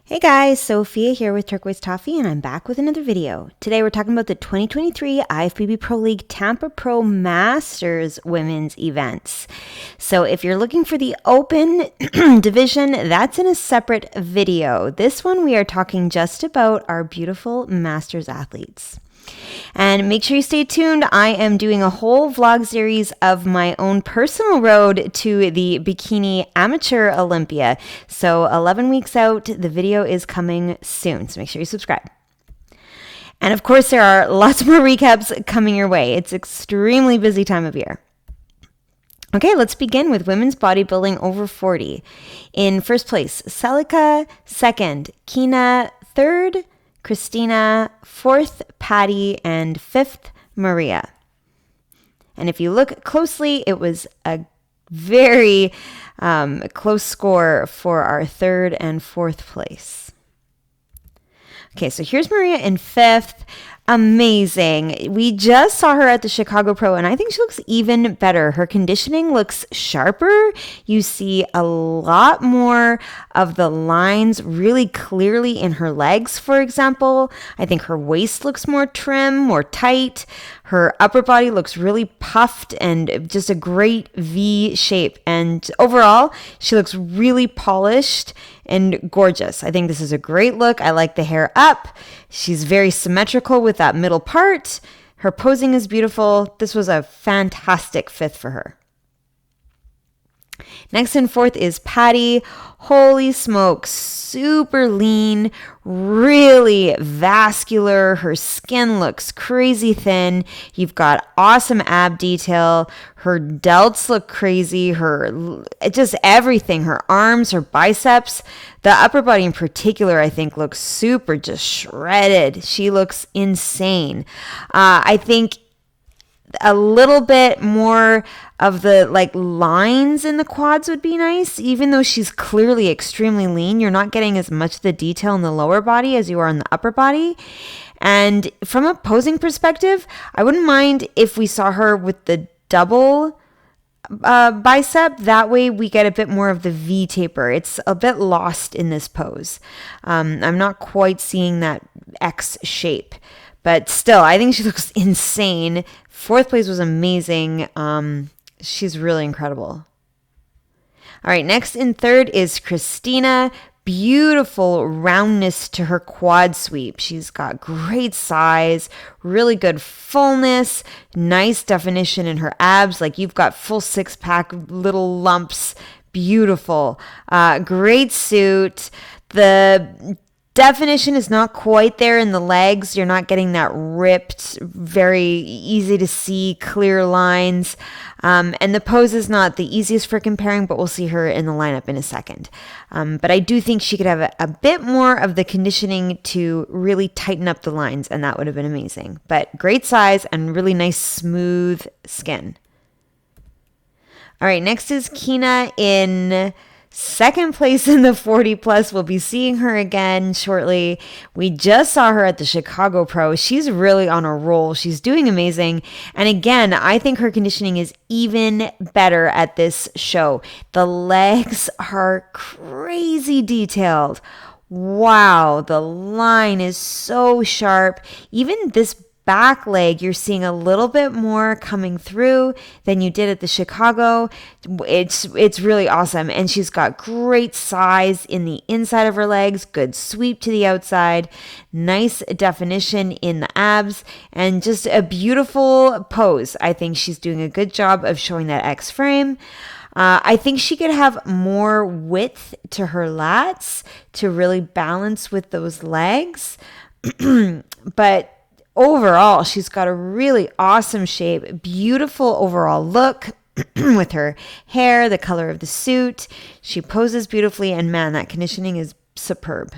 Hey guys, Sophia here with Turquoise Toffee, and I'm back with another video. Today we're talking about the 2023 IFBB Pro League Tampa Pro Masters women's events. So if you're looking for the open division, that's in a separate video. This one we are talking just about our beautiful Masters athletes. And make sure you stay tuned. I am doing a whole vlog series of my own personal road to the Bikini Amateur Olympia. So 11 weeks out, the video is coming soon. So make sure you subscribe. And of course, there are lots more recaps coming your way. It's extremely busy time of year. Okay, let's begin with women's bodybuilding over 40. In first place, Celica; second, Kina; third, Christina; fourth, Patty; and fifth, Maria. And if you look closely, it was a very close score for our third and fourth place. Okay, so here's Maria in fifth. Amazing. We just saw her at the Chicago Pro, and I think she looks even better. Her conditioning looks sharper. You see a lot more of the lines really clearly in her legs, for example. I think her waist looks more trim, more tight. Her upper body looks really puffed and just a great V shape. And overall, she looks really polished and gorgeous. I think this is a great look. I like the hair up. She's very symmetrical with that middle part. Her posing is beautiful. This was a fantastic fifth for her. Next in fourth is Patty. Holy smokes, super lean, really vascular. Her skin looks crazy thin. You've got awesome ab detail. Her delts look crazy. Just everything. Her arms, her biceps, the upper body in particular, I think looks super just shredded. She looks insane. I think a little bit more of the lines in the quads would be nice. Even though she's clearly extremely lean, you're not getting as much of the detail in the lower body as you are in the upper body. And from a posing perspective, I wouldn't mind if we saw her with the double bicep. That way we get a bit more of the V taper. It's a bit lost in this pose. I'm not quite seeing that X shape. But still, I think she looks insane. Fourth place was amazing. She's really incredible. All right, next in third is Christina. Beautiful roundness to her quad sweep. She's got great size, really good fullness, nice definition in her abs. Like you've got full six-pack, little lumps. Beautiful. Great suit. The definition is not quite there in the legs. You're not getting that ripped, very easy to see, clear lines. And the pose is not the easiest for comparing, but we'll see her in the lineup in a second. But I do think she could have a bit more of the conditioning to really tighten up the lines, and that would have been amazing. But great size and really nice, smooth skin. All right, next is Kina in second place in the 40 plus. We'll be seeing her again shortly. We just saw her at the Chicago Pro. She's really on a roll. She's doing amazing. And again, I think her conditioning is even better at this show. The legs are crazy detailed. Wow, the line is so sharp. Even this back leg, you're seeing a little bit more coming through than you did at the Chicago. It's really awesome. And she's got great size in the inside of her legs, good sweep to the outside, nice definition in the abs, and just a beautiful pose. I think she's doing a good job of showing that X frame. I think she could have more width to her lats to really balance with those legs. But overall, she's got a really awesome shape, beautiful overall look with her hair, the color of the suit. She poses beautifully, and man, that conditioning is superb.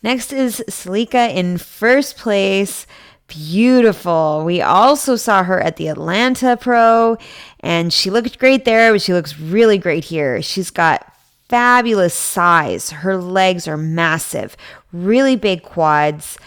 Next is Celica in first place. Beautiful. We also saw her at the Atlanta Pro, and she looked great there, but she looks really great here. She's got fabulous size. Her legs are massive, really big quads,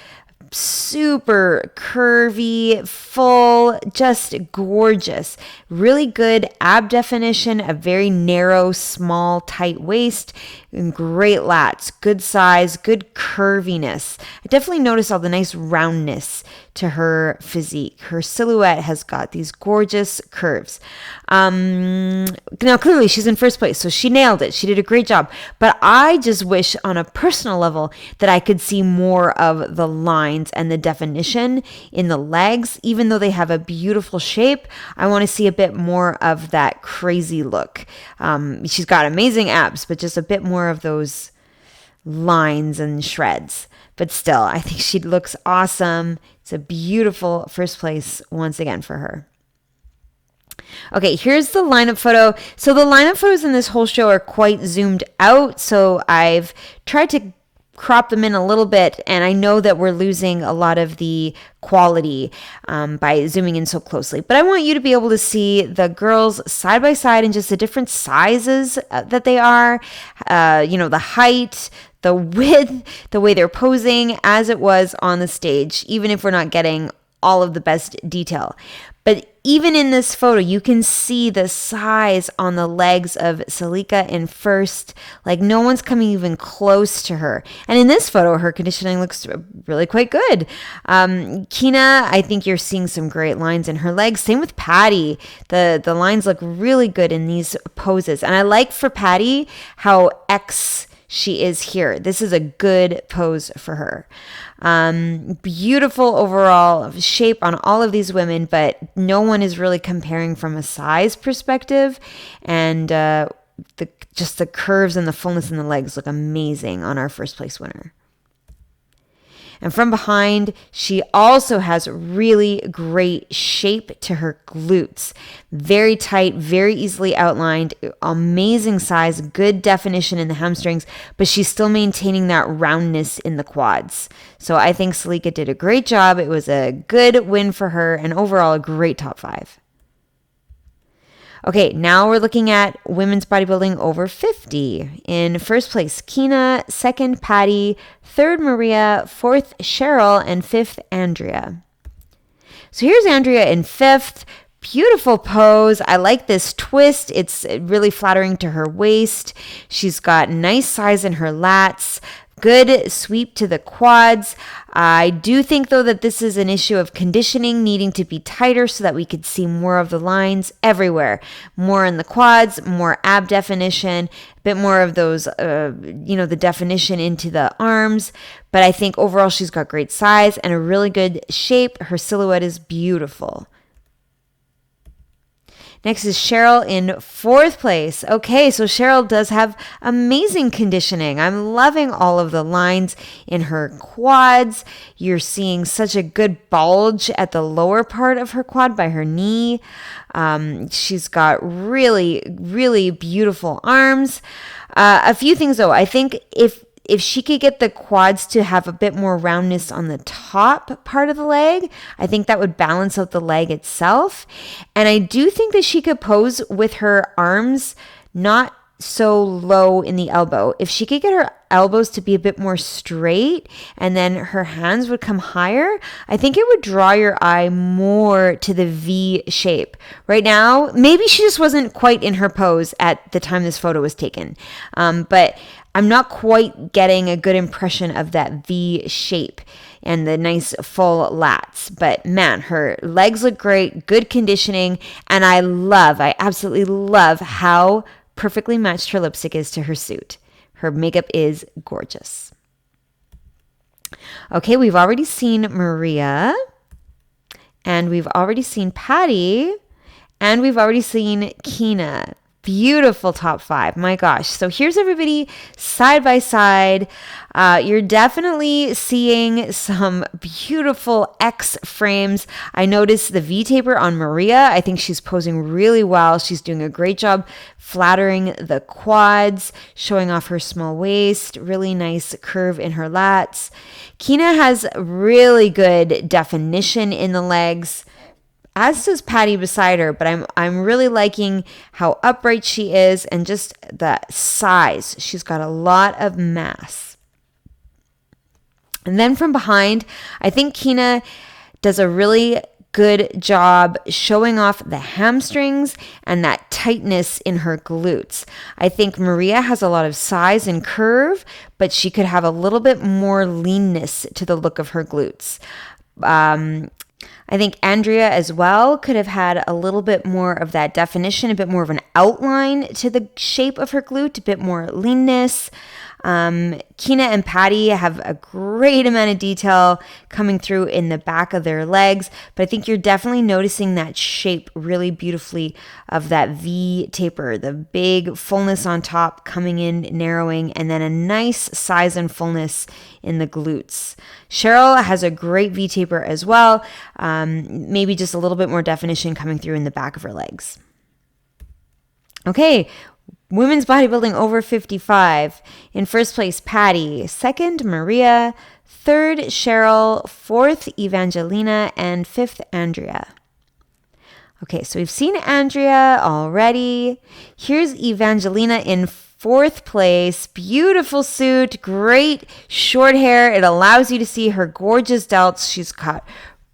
super curvy, full, just gorgeous. Really good ab definition, a very narrow, small, tight waist, and great lats, good size, good curviness. I definitely noticed all the nice roundness to her physique. Her silhouette has got these gorgeous curves. Now, clearly she's in first place, so she nailed it. She did a great job. But I just wish on a personal level that I could see more of the lines and the definition in the legs. Even though they have a beautiful shape, I want to see a bit more of that crazy look. She's got amazing abs, but just a bit more of those lines and shreds. But still, I think she looks awesome. It's a beautiful first place once again for her. Okay, here's the lineup photo. So the lineup photos in this whole show are quite zoomed out. So I've tried to crop them in a little bit, and I know that we're losing a lot of the quality by zooming in so closely. But I want you to be able to see the girls side by side in just the different sizes that they are, the height, the width, the way they're posing as it was on the stage, even if we're not getting all of the best detail. But even in this photo, you can see the size on the legs of Salika in first. Like no one's coming even close to her. And in this photo, her conditioning looks really quite good. Kina, I think you're seeing some great lines in her legs. Same with Patty. The lines look really good in these poses. And I like for Patty how X she is here. This is a good pose for her. Beautiful overall shape on all of these women, but no one is really comparing from a size perspective. And just the curves and the fullness in the legs look amazing on our first place winner. And from behind, she also has really great shape to her glutes. Very tight, very easily outlined, amazing size, good definition in the hamstrings, but she's still maintaining that roundness in the quads. So I think Salika did a great job. It was a good win for her, and overall a great top 5. Okay, now we're looking at women's bodybuilding over 50. In first place, Kina. Second, Patty. Third, Maria. Fourth, Cheryl. And fifth, Andrea. So here's Andrea in fifth. Beautiful pose. I like this twist. It's really flattering to her waist. She's got nice size in her lats. Good sweep to the quads. I do think, though, that this is an issue of conditioning needing to be tighter so that we could see more of the lines everywhere. More in the quads, more ab definition, a bit more of those, the definition into the arms. But I think overall she's got great size and a really good shape. Her silhouette is beautiful. Next is Cheryl in fourth place. Okay, so Cheryl does have amazing conditioning. I'm loving all of the lines in her quads. You're seeing such a good bulge at the lower part of her quad by her knee. She's got really, really beautiful arms. A few things though. I think if she could get the quads to have a bit more roundness on the top part of the leg, I think that would balance out the leg itself. And I do think that she could pose with her arms not so low in the elbow. If she could get her elbows to be a bit more straight and then her hands would come higher, I think it would draw your eye more to the V shape. Right now, maybe she just wasn't quite in her pose at the time this photo was taken. But I'm not quite getting a good impression of that V shape and the nice full lats. But man, her legs look great, good conditioning, and I absolutely love how perfectly matched her lipstick is to her suit. Her makeup is gorgeous. Okay, we've already seen Maria, and we've already seen Patty, and we've already seen Kina. Beautiful top 5. My gosh. So here's everybody side by side. You're definitely seeing some beautiful X frames. I noticed the V taper on Maria. I think she's posing really well. She's doing a great job flattering the quads, showing off her small waist, really nice curve in her lats. Kina has really good definition in the legs, as does Patty beside her, but I'm really liking how upright she is and just the size. She's got a lot of mass. And then from behind, I think Kina does a really good job showing off the hamstrings and that tightness in her glutes. I think Maria has a lot of size and curve, but she could have a little bit more leanness to the look of her glutes. I think Andrea as well could have had a little bit more of that definition, a bit more of an outline to the shape of her glute, a bit more leanness. Kina and Patty have a great amount of detail coming through in the back of their legs, but I think you're definitely noticing that shape really beautifully of that V taper, the big fullness on top coming in, narrowing, and then a nice size and fullness in the glutes. Cheryl has a great V taper as well, maybe just a little bit more definition coming through in the back of her legs. Okay. Women's bodybuilding over 55. In first place, Patty. Second, Maria. Third, Cheryl. Fourth, Evangelina. And fifth, Andrea. Okay, so we've seen Andrea already. Here's Evangelina in fourth place. Beautiful suit, great short hair. It allows you to see her gorgeous delts. She's got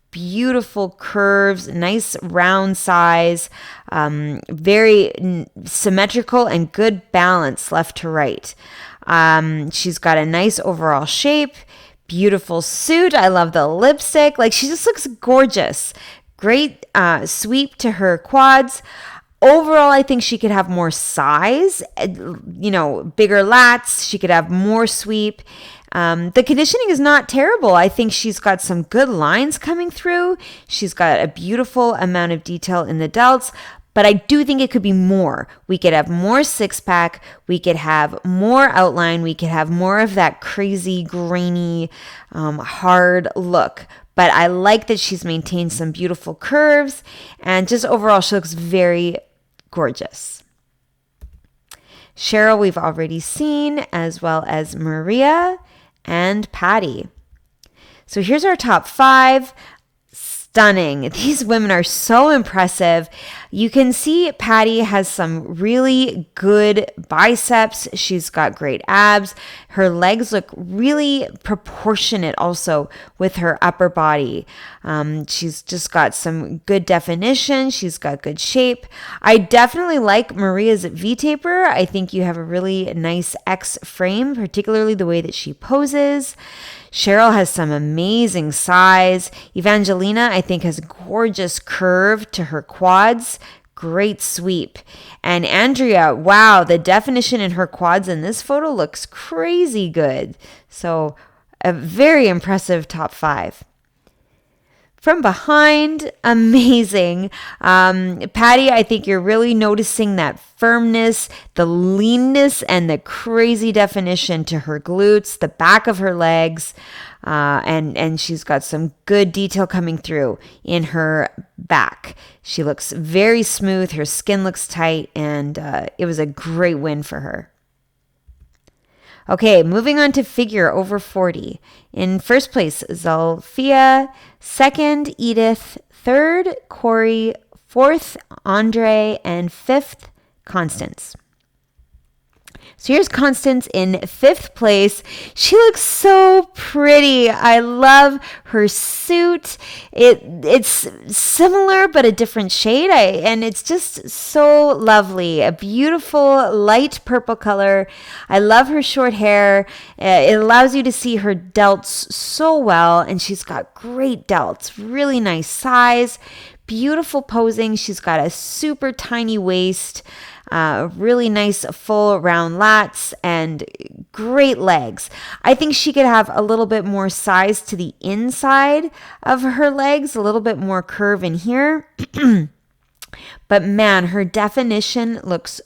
beautiful curves, nice round size, very symmetrical and good balance left to right. She's got a nice overall shape, beautiful suit. I love the lipstick. Like, she just looks gorgeous. Great sweep to her quads. Overall, I think she could have more size, bigger lats. She could have more sweep. The conditioning is not terrible. I think she's got some good lines coming through. She's got a beautiful amount of detail in the delts, but I do think it could be more. We could have more six-pack. We could have more outline. We could have more of that crazy, grainy, hard look. But I like that she's maintained some beautiful curves, and just overall, she looks very gorgeous. Cheryl, we've already seen, as well as Maria and Patty. So here's our top 5. Stunning. These women are so impressive. You can see Patty has some really good biceps. She's got great abs. Her legs look really proportionate also with her upper body. She's just got some good definition. She's got good shape. I definitely like Maria's V-taper. I think you have a really nice X frame, particularly the way that she poses. Cheryl has some amazing size. Evangelina, I think, has gorgeous curve to her quads. Great sweep. And Andrea, wow, the definition in her quads in this photo looks crazy good. So a very impressive top 5. From behind, amazing. Patty, I think you're really noticing that firmness, the leanness, and the crazy definition to her glutes, the back of her legs, and she's got some good detail coming through in her back. She looks very smooth. Her skin looks tight, and it was a great win for her. Okay, moving on to figure over 40. In first place, Zulfia. Second, Edith. Third, Corey. Fourth, Andre. And fifth, Constance. So here's Constance in fifth place. She looks so pretty. I love her suit. It's similar but a different shade, and it's just so lovely. A beautiful light purple color. I love her short hair. It allows you to see her delts so well, and she's got great delts. Really nice size. Beautiful posing. She's got a super tiny waist. Really nice full round lats and great legs. I think she could have a little bit more size to the inside of her legs, a little bit more curve in here. But man, her definition looks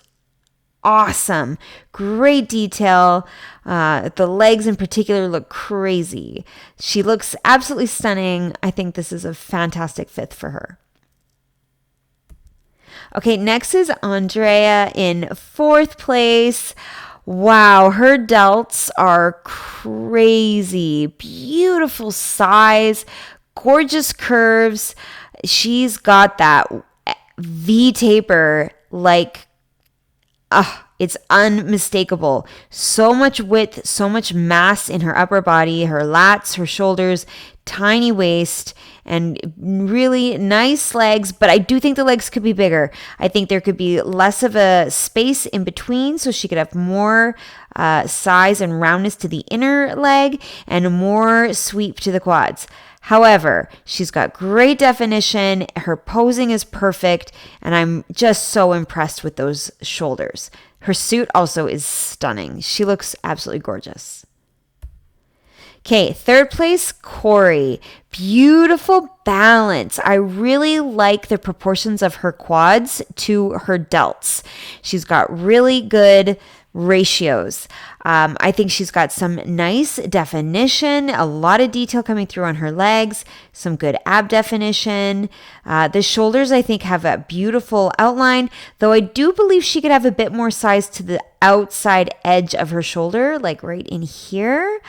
awesome. Great detail. The legs in particular look crazy. She looks absolutely stunning. I think this is a fantastic fit for her. Okay, next is Andrea in fourth place. Wow, her delts are crazy. Beautiful size, gorgeous curves. She's got that V taper, like, It's unmistakable. So much width, so much mass in her upper body, her lats, her shoulders, tiny waist, and really nice legs. But I do think the legs could be bigger. I think there could be less of a space in between so she could have more size and roundness to the inner leg and more sweep to the quads. However, she's got great definition. Her posing is perfect, and I'm just so impressed with those shoulders. Her suit also is stunning. She looks absolutely gorgeous. Okay, third place, Corey. Beautiful balance. I really like the proportions of her quads to her delts. She's got really good ratios. I think she's got some nice definition, a lot of detail coming through on her legs, some good ab definition. The shoulders, I think, have a beautiful outline, though I do believe she could have a bit more size to the outside edge of her shoulder, like right in here.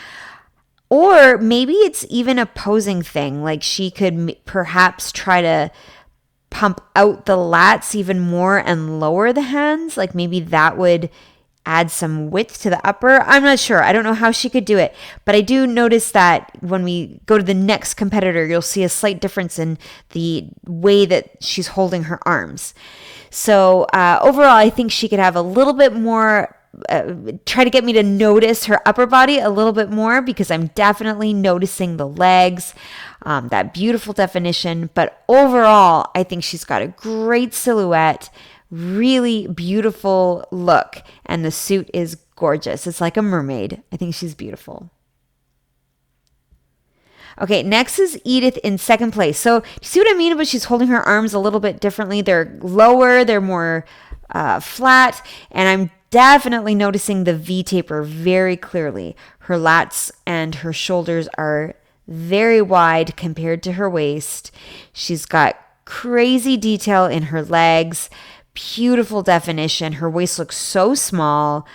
Or maybe it's even a posing thing, like she could perhaps try to pump out the lats even more and lower the hands, like maybe that would add some width to the upper. I'm not sure. I don't know how she could do it, but I do notice that when we go to the next competitor, you'll see a slight difference in the way that she's holding her arms. So overall, I think she could have a little bit more, try to get me to notice her upper body a little bit more, because I'm definitely noticing the legs, that beautiful definition. But overall, I think she's got a great silhouette, really beautiful look, and the suit is gorgeous. It's like a mermaid. I think she's beautiful. Okay, next is Edith in second place. So do you see what I mean about she's holding her arms a little bit differently? They're lower, they're more flat, and I'm definitely noticing the V-taper very clearly. Her lats and her shoulders are very wide compared to her waist. She's got crazy detail in her legs, beautiful definition. Her waist looks so small.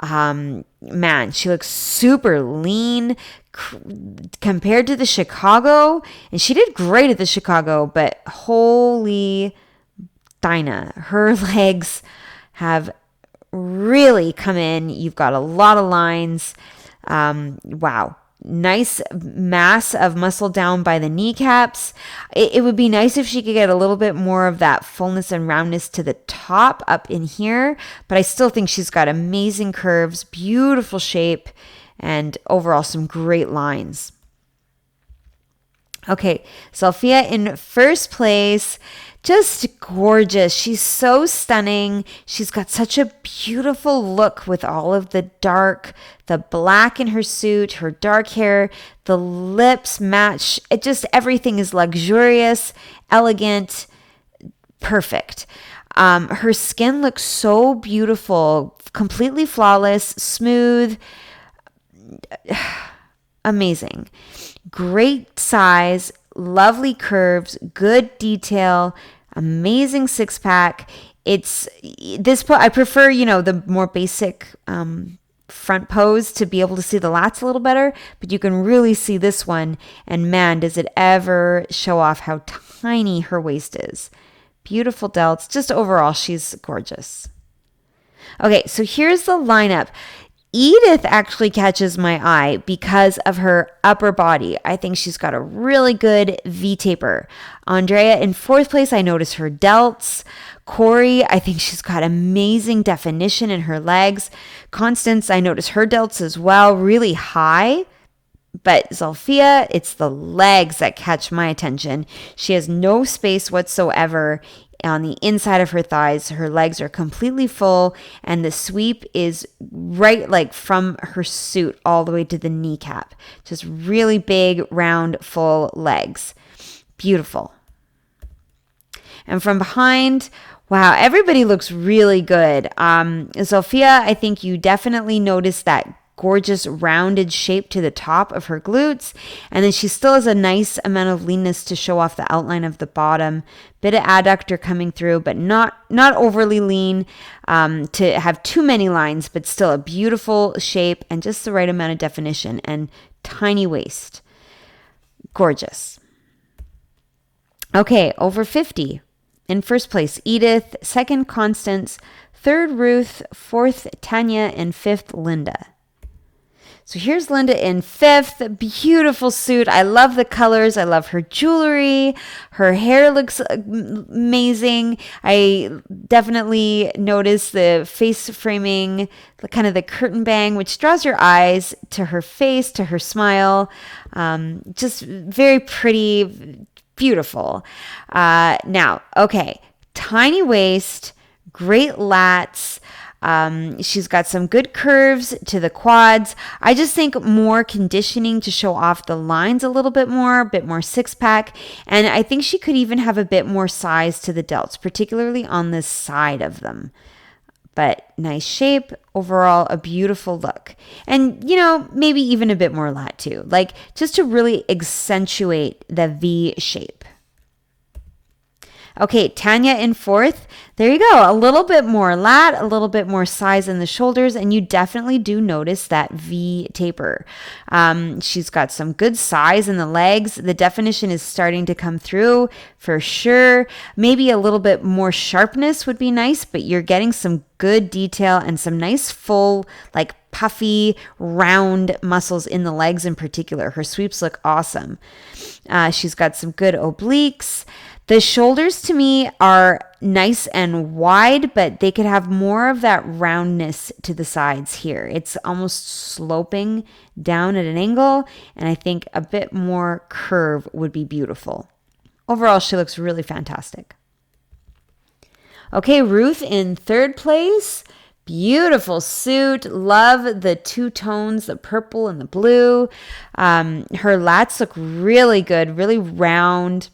Man, she looks super lean compared to the Chicago. And she did great at the Chicago, but holy Dinah, her legs have really come in. You've got a lot of lines. Wow. Nice mass of muscle down by the kneecaps. It would be nice if she could get a little bit more of that fullness and roundness to the top up in here, but I still think she's got amazing curves, beautiful shape, and overall some great lines. Okay, Sophia in first place. Just gorgeous. She's so stunning. She's got such a beautiful look with all of the dark, the black in her suit, her dark hair, the lips match. It just, everything is luxurious, elegant, perfect. Her skin looks so beautiful, completely flawless, smooth, amazing. Great size, lovely curves, good detail, amazing six pack. It's this, I prefer, the more basic front pose to be able to see the lats a little better, but you can really see this one, and man, does it ever show off how tiny her waist is. Beautiful delts. Just overall, she's gorgeous. Okay, so here's the lineup. Edith actually catches my eye because of her upper body. I think she's got a really good V-taper. Andrea in fourth place, I notice her delts. Corey, I think she's got amazing definition in her legs. Constance, I notice her delts as well, really high. But Zalfia, it's the legs that catch my attention. She has no space whatsoever on the inside of her thighs. Her legs are completely full, and the sweep is right like from her suit all the way to the kneecap. Just really big, round, full legs. Beautiful. And from behind, wow, everybody looks really good. Sophia, I think you definitely notice that gorgeous rounded shape to the top of her glutes, and then she still has a nice amount of leanness to show off the outline of the bottom. Bit of adductor coming through, but not overly lean to have too many lines, but still a beautiful shape and just the right amount of definition, and tiny waist. Gorgeous. Okay, over 50. In first place, Edith. Second, Constance. third, Ruth, fourth, Tanya, and fifth, Linda. So here's Linda in fifth. Beautiful suit. I love the colors. I love her jewelry. Her hair looks amazing. I definitely noticed the face framing, kind of the curtain bang, which draws your eyes to her face, to her smile. Just very pretty, beautiful. Now, okay, tiny waist, great lats. She's got some good curves to the quads. I just think more conditioning to show off the lines a bit more six pack. And I think she could even have a bit more size to the delts, particularly on this side of them. But nice shape, overall a beautiful look. And, maybe even a bit more lat too, like just to really accentuate the V shape. Okay, Tanya in fourth. There you go. A little bit more lat, a little bit more size in the shoulders, and you definitely do notice that V taper. She's got some good size in the legs. The definition is starting to come through for sure. Maybe a little bit more sharpness would be nice, but you're getting some good detail and some nice full, like puffy, round muscles in the legs in particular. Her sweeps look awesome. She's got some good obliques. The shoulders to me are nice and wide, but they could have more of that roundness to the sides here. It's almost sloping down at an angle, and I think a bit more curve would be beautiful. Overall, she looks really fantastic. Okay, Ruth in third place. Beautiful suit. Love the two tones, the purple and the blue. Her lats look really good, really round.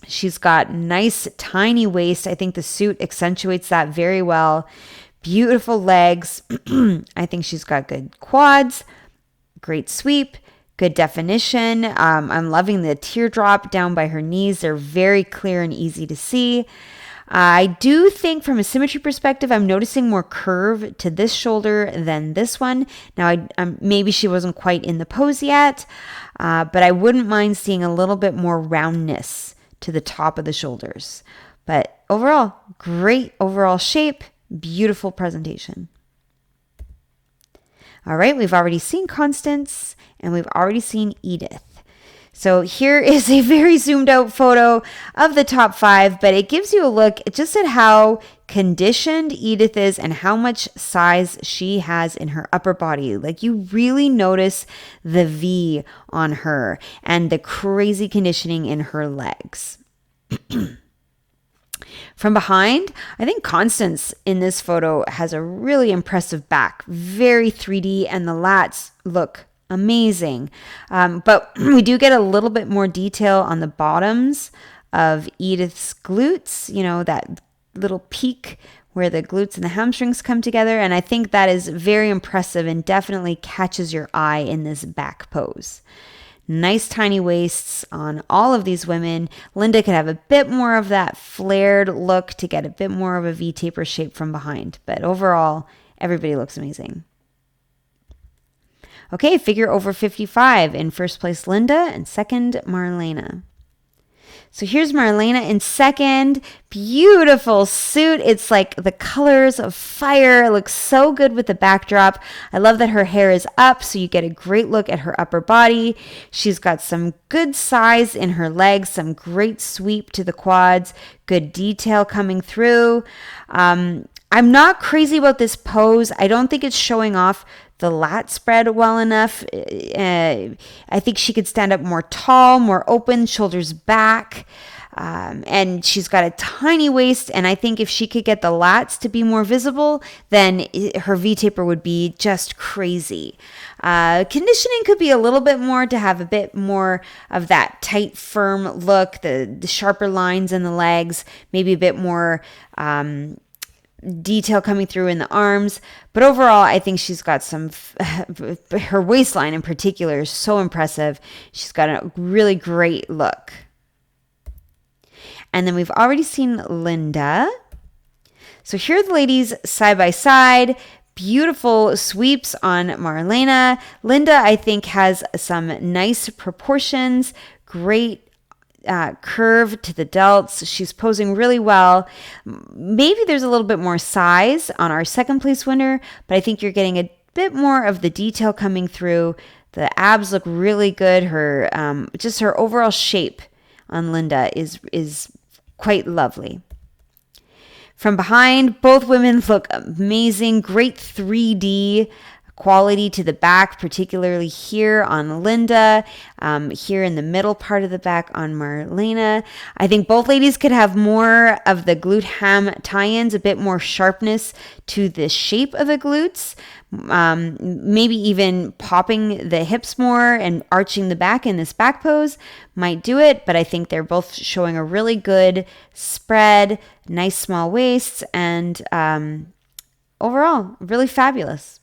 She's got nice tiny waist. I think the suit accentuates that very well. Beautiful legs. I think she's got good quads, great sweep, good definition. I'm loving the teardrop down by her knees. They're very clear and easy to see. I do think from a symmetry perspective, I'm noticing more curve to this shoulder than this one. Now, maybe she wasn't quite in the pose yet, but I wouldn't mind seeing a little bit more roundness to the top of the shoulders. But overall, great overall shape, beautiful presentation. All right, we've already seen Constance and we've already seen Edith. So here is a very zoomed out photo of the top 5, but it gives you a look just at how conditioned Edith is and how much size she has in her upper body. Like you really notice the V on her and the crazy conditioning in her legs. From behind, I think Constance in this photo has a really impressive back, very 3D, and the lats look amazing. But we do get a little bit more detail on the bottoms of Edith's glutes, that little peak where the glutes and the hamstrings come together. And I think that is very impressive and definitely catches your eye in this back pose. Nice tiny waists on all of these women. Linda could have a bit more of that flared look to get a bit more of a V taper shape from behind. But overall, everybody looks amazing. Okay, figure over 55. In first place, Linda, and second, Marlena. So here's Marlena in second. Beautiful suit. It's like the colors of fire. It looks so good with the backdrop. I love that her hair is up, so you get a great look at her upper body. She's got some good size in her legs, some great sweep to the quads, good detail coming through. I'm not crazy about this pose. I don't think it's showing off the lat spread well enough. I think she could stand up more tall, more open, shoulders back. And she's got a tiny waist. And I think if she could get the lats to be more visible, then her V-taper would be just crazy. Conditioning could be a little bit more to have a bit more of that tight, firm look, the sharper lines in the legs, maybe a bit more detail coming through in the arms. But overall, I think she's got some, her waistline in particular is so impressive. She's got a really great look. And then we've already seen Linda. So here are the ladies side by side. Beautiful sweeps on Marlena. Linda, I think, has some nice proportions, great curve to the delts. She's posing really well. Maybe there's a little bit more size on our second place winner, but I think you're getting a bit more of the detail coming through. The abs look really good. Her just her overall shape on Linda is quite lovely. From behind, both women look amazing. Great 3D quality to the back, particularly here on Linda, here in the middle part of the back on Marlena. I think both ladies could have more of the glute ham tie-ins, a bit more sharpness to the shape of the glutes, maybe even popping the hips more and arching the back in this back pose might do it, but I think they're both showing a really good spread, nice small waists, and overall, really fabulous.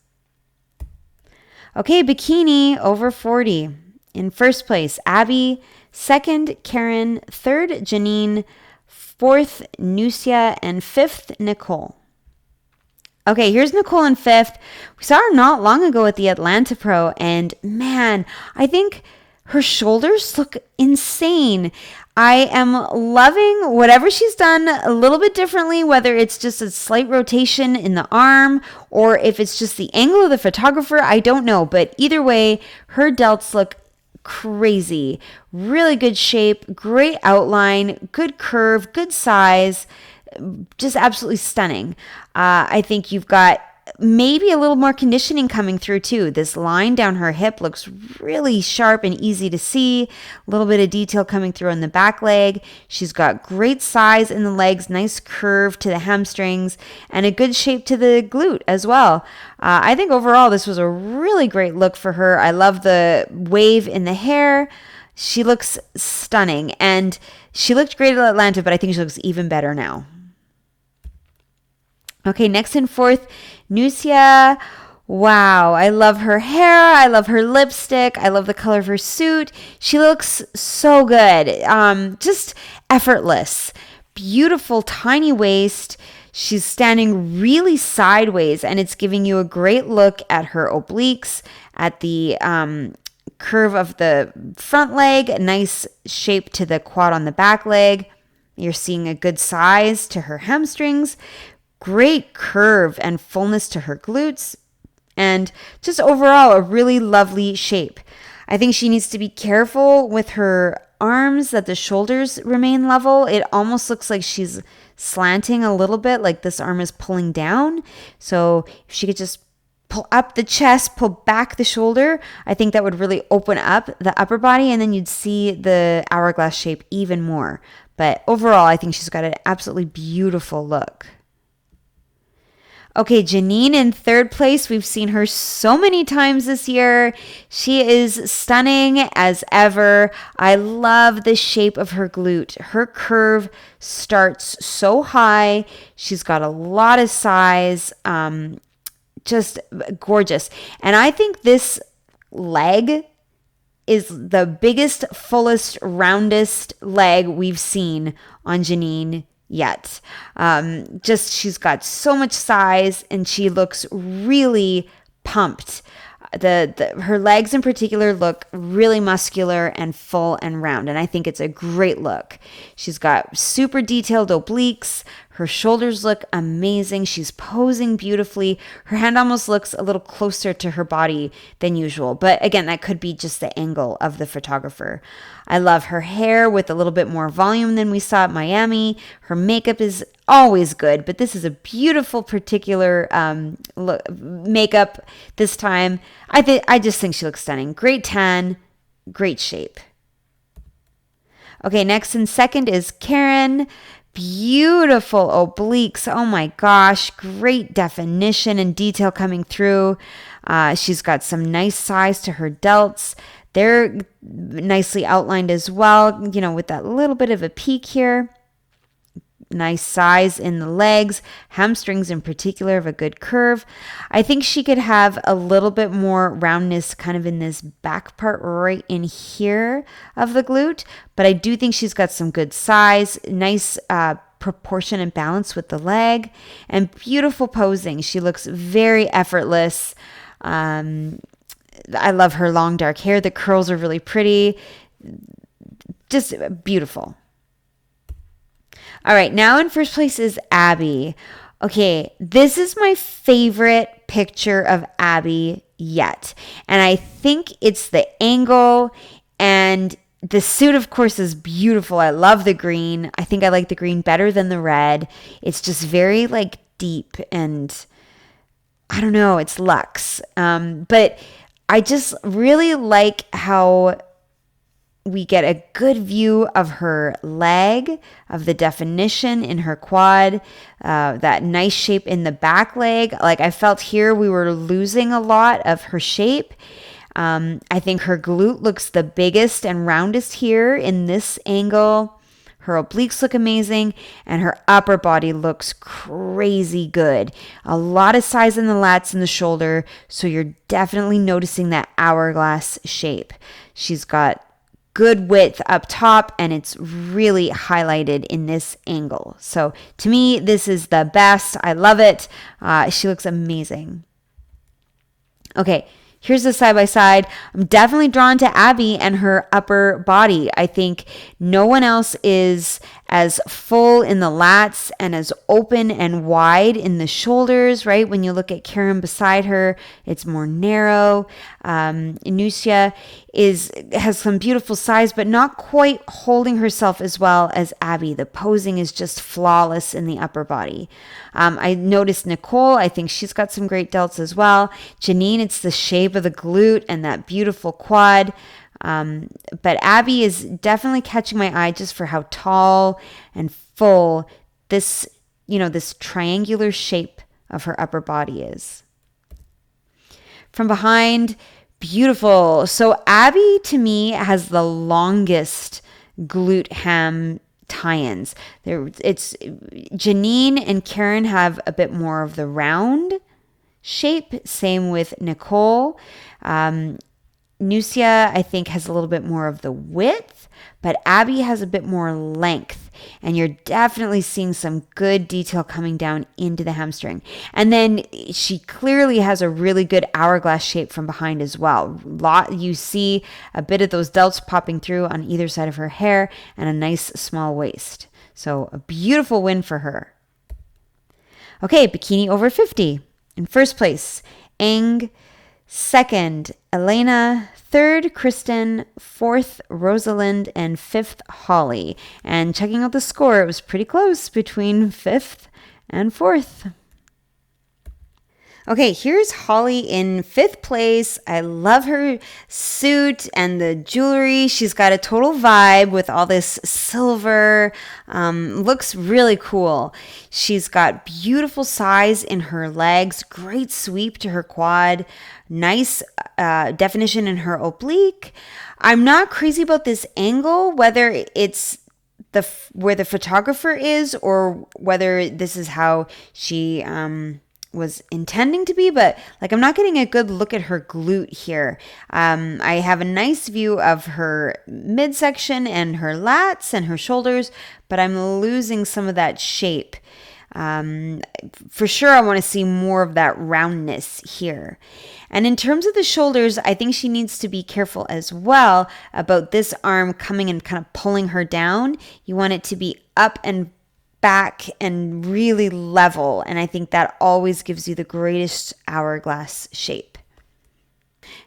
Okay, bikini over 40. In first place, Abby. Second, Karen. Third, Janine. Fourth, Nusia. And fifth, Nicole. Okay, here's Nicole in fifth. We saw her not long ago at the Atlanta Pro, and man, I think her shoulders look insane. I am loving whatever she's done a little bit differently, whether it's just a slight rotation in the arm or if it's just the angle of the photographer, I don't know. But either way, her delts look crazy. Really good shape, great outline, good curve, good size, just absolutely stunning. I think you've got maybe a little more conditioning coming through too. This line down her hip looks really sharp and easy to see. A little bit of detail coming through on the back leg. She's got great size in the legs, nice curve to the hamstrings, and a good shape to the glute as well. I think overall this was a really great look for her. I love the wave in the hair. She looks stunning, and she looked great at Atlanta, but I think she looks even better now. Okay, next in fourth, Nusia. Wow, I love her hair. I love her lipstick. I love the color of her suit. She looks so good. Just effortless. Beautiful, tiny waist. She's standing really sideways, and it's giving you a great look at her obliques, at the curve of the front leg, a nice shape to the quad on the back leg. You're seeing a good size to her hamstrings. Great curve and fullness to her glutes, and just overall a really lovely shape. I think she needs to be careful with her arms that the shoulders remain level. It almost looks like she's slanting a little bit, like this arm is pulling down. So if she could just pull up the chest, pull back the shoulder, I think that would really open up the upper body, and then you'd see the hourglass shape even more. But overall, I think she's got an absolutely beautiful look. Okay, Janine in third place. We've seen her so many times this year. She is stunning as ever. I love the shape of her glute. Her curve starts so high. She's got a lot of size. Just gorgeous. And I think this leg is the biggest, fullest, roundest leg we've seen on Janine yet. Just she's got so much size, and she looks really pumped. Her legs in particular look really muscular and full and round, and I think it's a great look. She's got super detailed obliques. Her shoulders look amazing. She's posing beautifully. Her hand almost looks a little closer to her body than usual. But again, that could be just the angle of the photographer. I love her hair with a little bit more volume than we saw at Miami. Her makeup is always good, but this is a beautiful particular makeup this time. I just think she looks stunning. Great tan, great shape. Okay, next in second is Karen. Beautiful obliques. Oh my gosh. Great definition and detail coming through. She's got some nice size to her delts. They're nicely outlined as well, with that little bit of a peak here. Nice size in the legs, hamstrings in particular of a good curve. I think she could have a little bit more roundness kind of in this back part right in here of the glute, but I do think she's got some good size, nice proportion and balance with the leg, and beautiful posing. She looks very effortless. I love her long dark hair. The curls are really pretty. just beautiful. All right, now in first place is Abby. Okay, this is my favorite picture of Abby yet. And I think it's the angle, and the suit, of course, is beautiful. I love the green. I think I like the green better than the red. It's just very like deep, and I don't know, it's luxe. But I just really like how we get a good view of her leg, of the definition in her quad, that nice shape in the back leg. Like I felt here we were losing a lot of her shape. I think her glute looks the biggest and roundest here in this angle. Her obliques look amazing, and her upper body looks crazy good. A lot of size in the lats and the shoulder, so you're definitely noticing that hourglass shape. She's got good width up top, and it's really highlighted in this angle. So to me, this is the best. I love it. She looks amazing. Okay, here's the side-by-side. I'm definitely drawn to Abby and her upper body. I think no one else is as full in the lats and as open and wide in the shoulders, right? When you look at Karen beside her, it's more narrow. Inusia has some beautiful size, but not quite holding herself as well as Abby. The posing is just flawless in the upper body. I noticed Nicole. I think she's got some great delts as well. Janine, it's the shape of the glute and that beautiful quad. But Abby is definitely catching my eye just for how tall and full this triangular shape of her upper body is. From behind, beautiful. So Abby, to me, has the longest glute ham tie-ins. It's Janine and Karen have a bit more of the round shape. Same with Nicole. Nusia, I think, has a little bit more of the width, but Abby has a bit more length, and you're definitely seeing some good detail coming down into the hamstring. And then she clearly has a really good hourglass shape from behind as well. You see a bit of those delts popping through on either side of her hair, and a nice small waist. So a beautiful win for her. Okay, bikini over 50. In first place, ENG. Second, Elena. Third, Kristen. Fourth, Rosalind. And fifth, Holly. And checking out the score, it was pretty close between fifth and fourth. Okay, here's Holly in fifth place. I love her suit and the jewelry. She's got a total vibe with all this silver. Looks really cool. She's got beautiful size in her legs, great sweep to her quad, nice definition in her oblique. I'm not crazy about this angle, whether it's where the photographer is or whether this is how she was intending to be, but like I'm not getting a good look at her glute here. I have a nice view of her midsection and her lats and her shoulders, but I'm losing some of that shape. For sure, I want to see more of that roundness here. And in terms of the shoulders, I think she needs to be careful as well about this arm coming and kind of pulling her down. You want it to be up and back and really level, and I think that always gives you the greatest hourglass shape.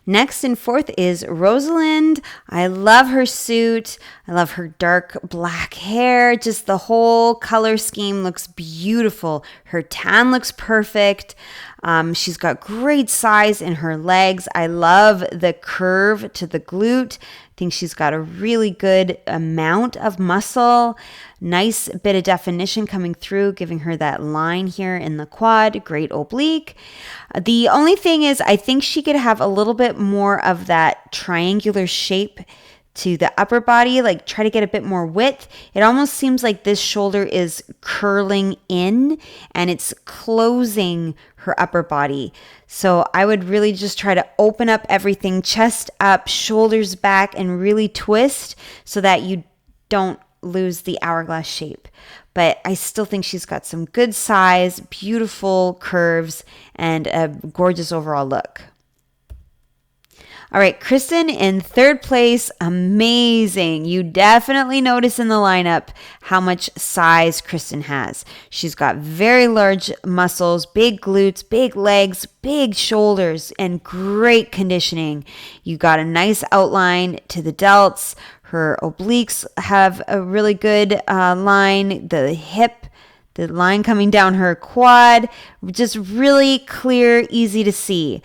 Next in fourth is Rosalind. I love her suit. I love her dark black hair. Just the whole color scheme looks beautiful. Her tan looks perfect. She's got great size in her legs. I love the curve to the glute. I think she's got a really good amount of muscle. Nice bit of definition coming through, giving her that line here in the quad. Great oblique. The only thing is I think she could have a little bit more of that triangular shape to the upper body, like try to get a bit more width. It almost seems like this shoulder is curling in and it's closing her upper body. So I would really just try to open up everything, chest up, shoulders back, and really twist so that you don't lose the hourglass shape. But I still think she's got some good size, beautiful curves, and a gorgeous overall look. All right, Kristen in third place, amazing. You definitely notice in the lineup how much size Kristen has. She's got very large muscles, big glutes, big legs, big shoulders, and great conditioning. You got a nice outline to the delts. Her obliques have a really good line. The hip, the line coming down her quad, just really clear, easy to see.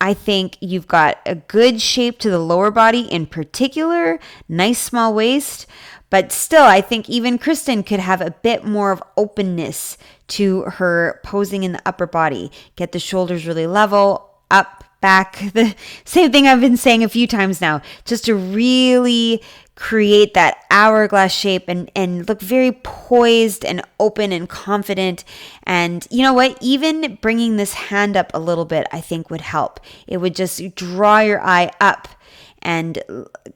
I think you've got a good shape to the lower body in particular, nice small waist, but still I think even Kristen could have a bit more of openness to her posing in the upper body. Get the shoulders really level, up, back, the same thing I've been saying a few times now, just to really create that hourglass shape and look very poised and open and confident. And you know what? Even bringing this hand up a little bit, I think would help. It would just draw your eye up and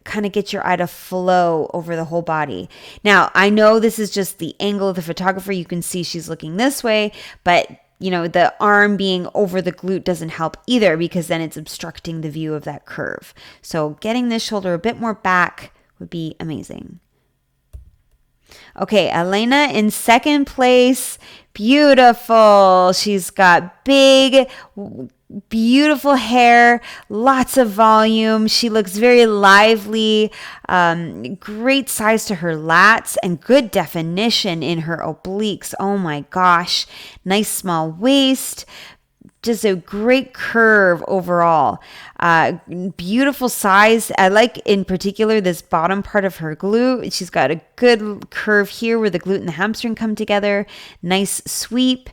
kind of get your eye to flow over the whole body. Now, I know this is just the angle of the photographer. You can see she's looking this way, but you know, the arm being over the glute doesn't help either because then it's obstructing the view of that curve. So getting this shoulder a bit more back would be amazing. Okay, Elena in second place. Beautiful. She's got big, beautiful hair, lots of volume. She looks very lively, great size to her lats and good definition in her obliques. Oh my gosh. Nice small waist. Just a great curve overall. Beautiful size. I like in particular this bottom part of her glute. She's got a good curve here where the glute and the hamstring come together. Nice sweep.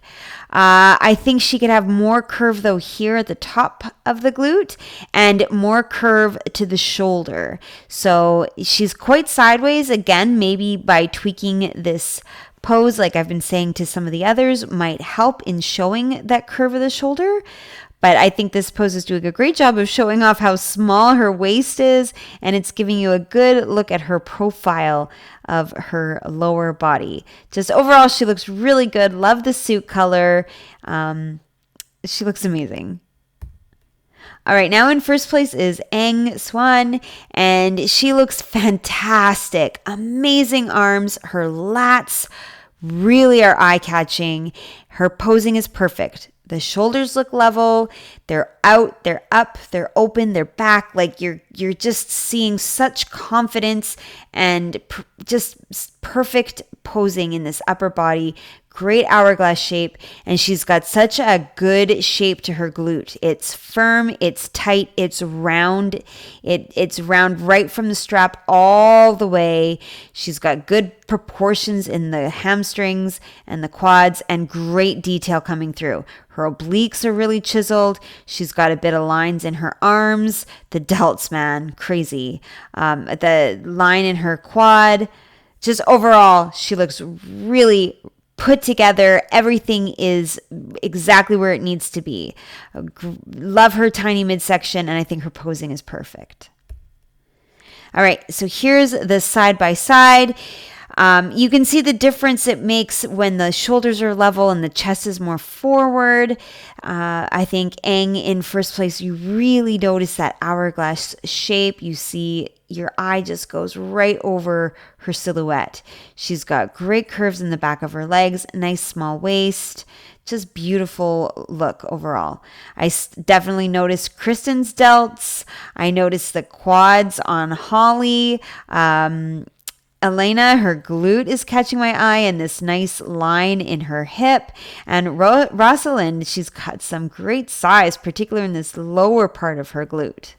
I think she could have more curve though here at the top of the glute and more curve to the shoulder. So she's quite sideways. Again, maybe by tweaking this pose, like I've been saying to some of the others, might help in showing that curve of the shoulder. But I think this pose is doing a great job of showing off how small her waist is, and it's giving you a good look at her profile of her lower body. Just overall, she looks really good. Love the suit color. She looks amazing. All right, now in first place is ENG-SUAN, and she looks fantastic. Amazing arms. Her lats really are eye-catching. Her posing is perfect. The shoulders look level. They're out, they're up, they're open, they're back. Like you're just seeing such confidence and just perfect posing in this upper body. Great hourglass shape, and she's got such a good shape to her glute. It's firm, it's tight, it's round. It's round right from the strap all the way. She's got good proportions in the hamstrings and the quads and great detail coming through. Her obliques are really chiseled. She's got a bit of lines in her arms. The delts, man, crazy. The line in her quad. Just overall, she looks really put together. Everything is exactly where it needs to be. Love her tiny midsection, and I think her posing is perfect. All right, so here's the side by side. You can see the difference it makes when the shoulders are level and the chest is more forward. I think Eng in first place, you really notice that hourglass shape. You see your eye just goes right over her silhouette. She's got great curves in the back of her legs, nice small waist, just beautiful look overall. I definitely noticed Kristen's delts. I noticed the quads on Holly. Elena, her glute is catching my eye and this nice line in her hip. And Rosalind, she's got some great size, particularly in this lower part of her glute.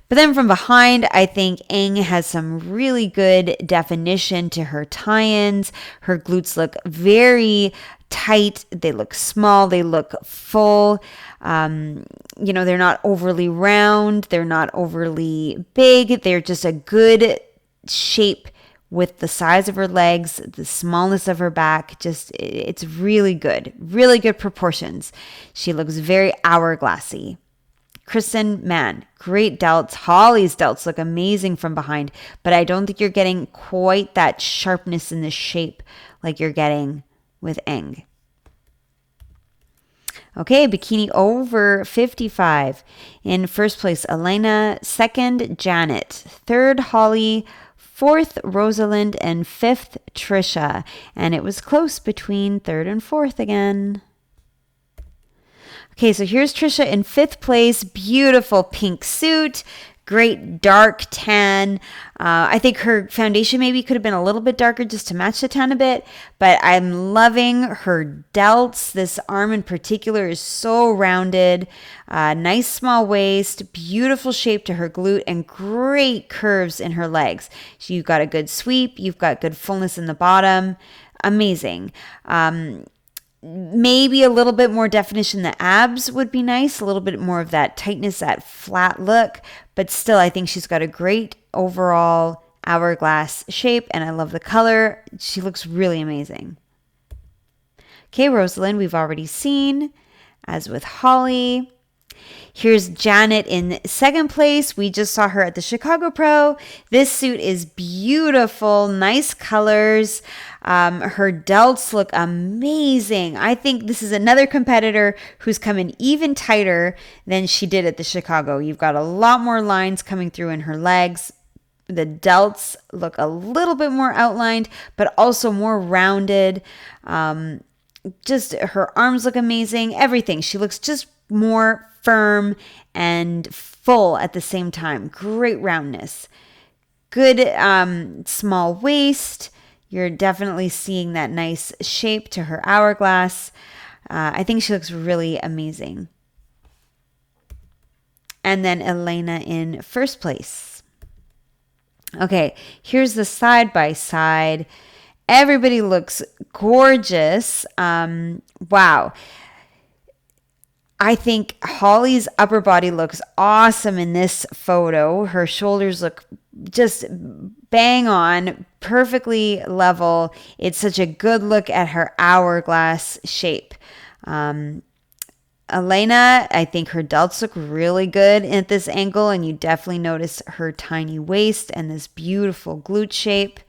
But then from behind, I think Eng has some really good definition to her tie-ins. Her glutes look very tight. They look small. They look full. They're not overly round. They're not overly big. They're just a good shape with the size of her legs, the smallness of her back. Just, it's really good proportions. She looks very hourglassy. Kristen, man, great delts. Holly's delts look amazing from behind, but I don't think you're getting quite that sharpness in the shape like you're getting with Eng. Okay, bikini over 55. In first place, Elena. Second, Janet. Third, Holly. Fourth, Rosalind. And fifth, Trisha. And it was close between third and fourth again. Okay, so here's Trisha in fifth place. Beautiful pink suit. Great dark tan. I think her foundation maybe could have been a little bit darker just to match the tan a bit, but I'm loving her delts. This arm in particular is so rounded. Nice small waist, beautiful shape to her glute, and great curves in her legs. So you've got a good sweep, you've got good fullness in the bottom. Amazing. Maybe a little bit more definition in the abs would be nice, a little bit more of that tightness, that flat look, but still I think she's got a great overall hourglass shape, and I love the color. She looks really amazing. Okay, Rosalind, we've already seen, as with Holly. Here's Janet in second place. We just saw her at the Chicago Pro. This suit is beautiful, nice colors. Her delts look amazing. I think this is another competitor who's come in even tighter than she did at the Chicago. You've got a lot more lines coming through in her legs. The delts look a little bit more outlined, but also more rounded. Just her arms look amazing. Everything. She looks just more firm and full at the same time. Great roundness. Good small waist. You're definitely seeing that nice shape to her hourglass. I think she looks really amazing. And then Elena in first place. Okay, here's the side by side. Everybody looks gorgeous. Wow. I think Holly's upper body looks awesome in this photo. Her shoulders look just bang on, perfectly level. It's such a good look at her hourglass shape. Elena, I think her delts look really good at this angle, and you definitely notice her tiny waist and this beautiful glute shape.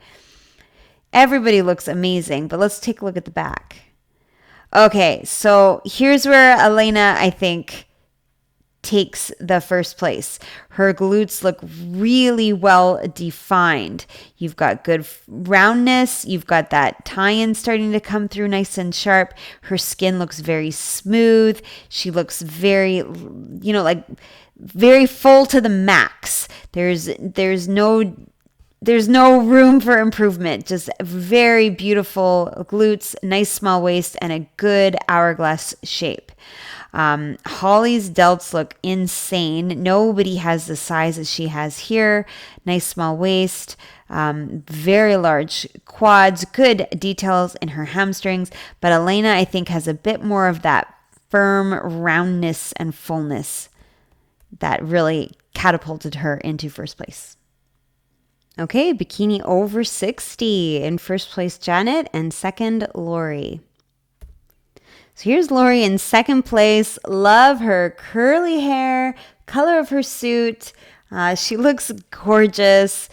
Everybody looks amazing, but let's take a look at the back. Okay, so here's where Elena, I think, takes the first place. Her glutes look really well defined. You've got good roundness. You've got that tie-in starting to come through nice and sharp. Her skin looks very smooth. She looks very, like very full to the max. There's no room for improvement. Just very beautiful glutes, nice small waist, and a good hourglass shape. Holly's delts look insane. Nobody has the size that she has here. Nice small waist, very large quads, good details in her hamstrings. But Elena, I think, has a bit more of that firm roundness and fullness that really catapulted her into first place. Okay, bikini over 60. In first place, Janet, and second, Lori. So here's Lori in second place. Love her curly hair, color of her suit. She looks gorgeous.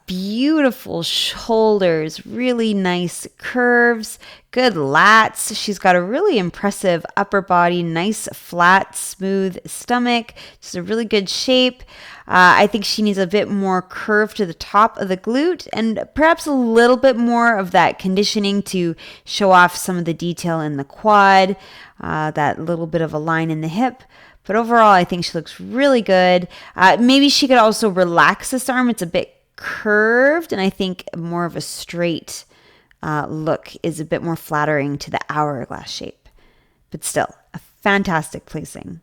Beautiful shoulders, really nice curves, good lats. She's got a really impressive upper body, nice flat, smooth stomach, just a really good shape. I think she needs a bit more curve to the top of the glute and perhaps a little bit more of that conditioning to show off some of the detail in the quad, that little bit of a line in the hip. But overall, I think she looks really good. Maybe she could also relax this arm. It's a bit curved, and I think more of a straight look is a bit more flattering to the hourglass shape. But still, a fantastic placing.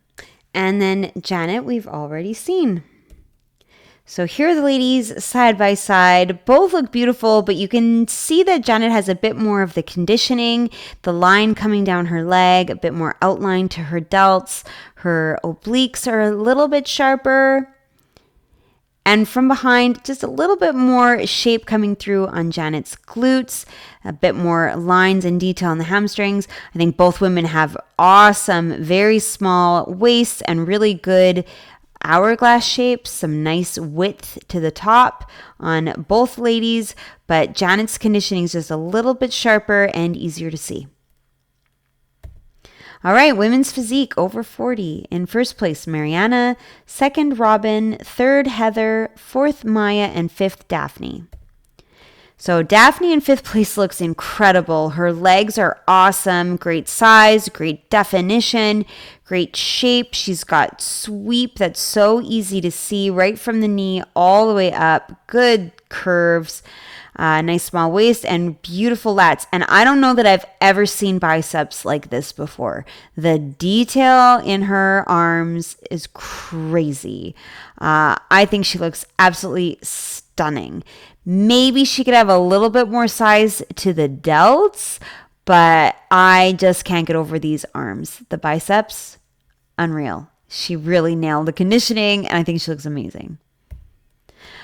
And then Janet, we've already seen. So here are the ladies side by side. Both look beautiful, but you can see that Janet has a bit more of the conditioning, the line coming down her leg, a bit more outline to her delts. Her obliques are a little bit sharper. And from behind, just a little bit more shape coming through on Janet's glutes, a bit more lines and detail on the hamstrings. I think both women have awesome, very small waists and really good hourglass shapes, some nice width to the top on both ladies, but Janet's conditioning is just a little bit sharper and easier to see. All right, women's physique over 40. In first place, Mariana. Second, Robin. Third, Heather. Fourth, Maya. And fifth, Daphne. So Daphne in fifth place looks incredible. Her legs are awesome. Great size, great definition, great shape. She's got sweep that's so easy to see right from the knee all the way up. Good curves. Nice small waist and beautiful lats. And I don't know that I've ever seen biceps like this before. The detail in her arms is crazy. I think she looks absolutely stunning. Maybe she could have a little bit more size to the delts, but I just can't get over these arms. The biceps, unreal. She really nailed the conditioning, and I think she looks amazing.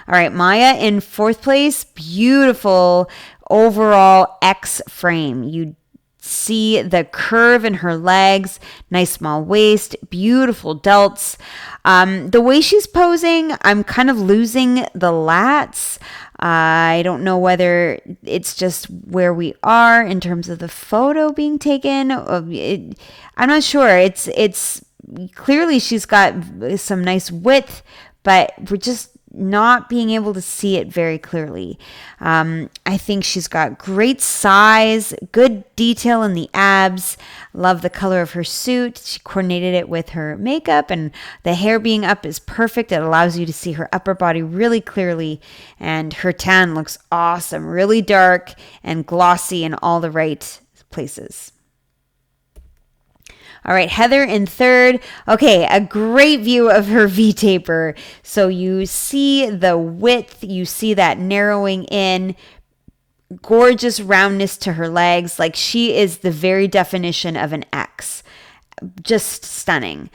All right, Maya in fourth place, beautiful overall X frame. You see the curve in her legs, nice small waist, beautiful delts. The way she's posing, I'm kind of losing the lats. I don't know whether it's just where we are in terms of the photo being taken. I'm not sure. It's clearly she's got some nice width, but we're just not being able to see it very clearly. I think she's got great size, good detail in the abs. Love the color of her suit. She coordinated it with her makeup, and the hair being up is perfect. It allows you to see her upper body really clearly, and her tan looks awesome, really dark and glossy in all the right places. All right, Heather in third. Okay, a great view of her V-taper. So you see the width, you see that narrowing in, gorgeous roundness to her legs. Like she is the very definition of an X. Just stunning.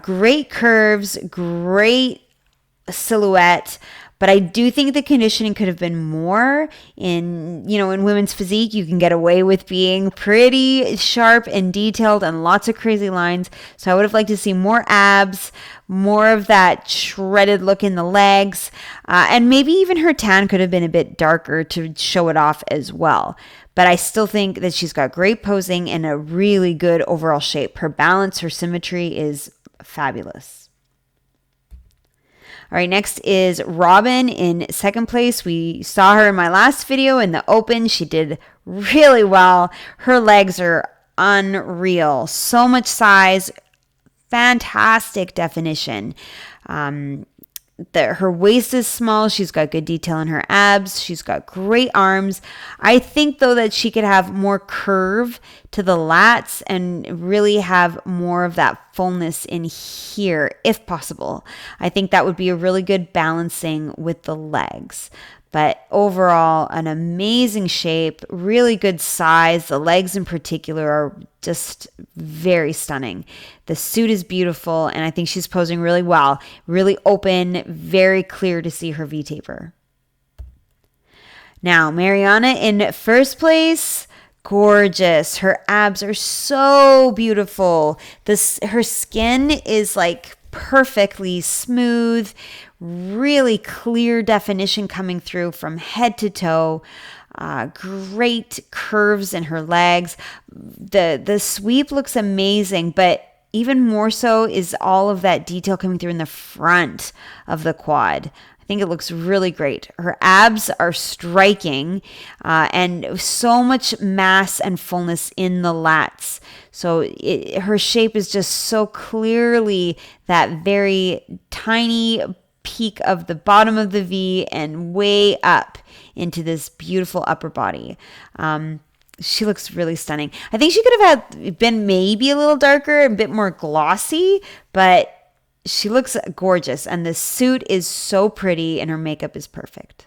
Great curves, great silhouette. But I do think the conditioning could have been more in women's physique. You can get away with being pretty sharp and detailed and lots of crazy lines. So I would have liked to see more abs, more of that shredded look in the legs. And maybe even her tan could have been a bit darker to show it off as well. But I still think that she's got great posing and a really good overall shape. Her balance, her symmetry is fabulous. All right, next is Robin in second place. We saw her in my last video in the open. She did really well. Her legs are unreal. So much size, fantastic definition. Her waist is small. She's got good detail in her abs. She's got great arms. I think, though, that she could have more curve to the lats and really have more of that fullness in here, if possible. I think that would be a really good balancing with the legs. But overall, an amazing shape, really good size. The legs in particular are just very stunning. The suit is beautiful, and I think she's posing really well. Really open, very clear to see her V-taper. Now, Mariana in first place, gorgeous. Her abs are so beautiful. Her skin is like perfectly smooth, really clear definition coming through from head to toe. Great curves in her legs. The sweep looks amazing, but even more so is all of that detail coming through in the front of the quad. I think it looks really great. Her abs are striking, and so much mass and fullness in the lats. So her shape is just so clearly that very tiny peak of the bottom of the V and way up into this beautiful upper body. She looks really stunning. I think she could have been maybe a little darker, a bit more glossy, but she looks gorgeous, and the suit is so pretty, and her makeup is perfect.